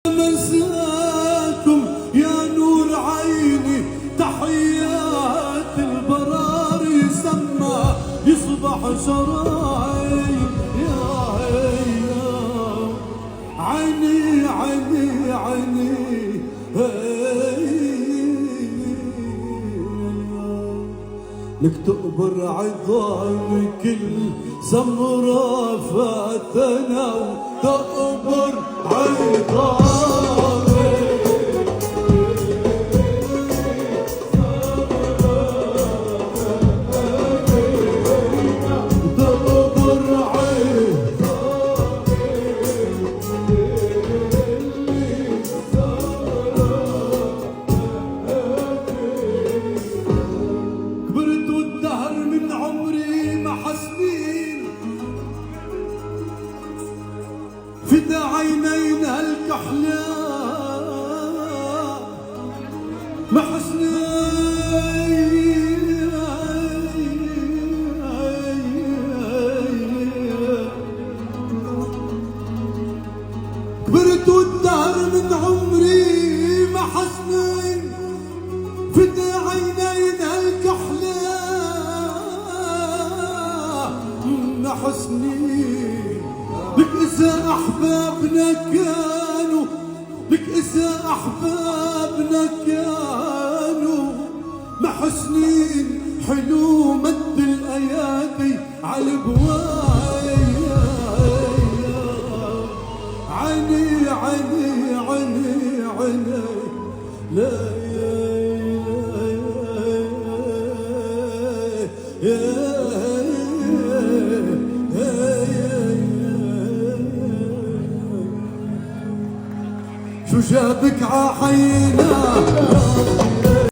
مساكم يا نور عيني، تحيات البرار يسمى يصبح شراي يا عيني عيني عيني لك تقبر عظام كل زمرة فاتنا وتقبر عظام فدا عينينا الكحلاء محسنين، كبرت والدهر من عمري ما حسنين، فدا عينينا الكحلاء محسنين. لك إذا أحبابنا كانوا، لك إذا أحبابنا كانوا محسنين، حلو مد الأيادي عالبواي عيني عيني عيني عيني لا شو جابك عحينا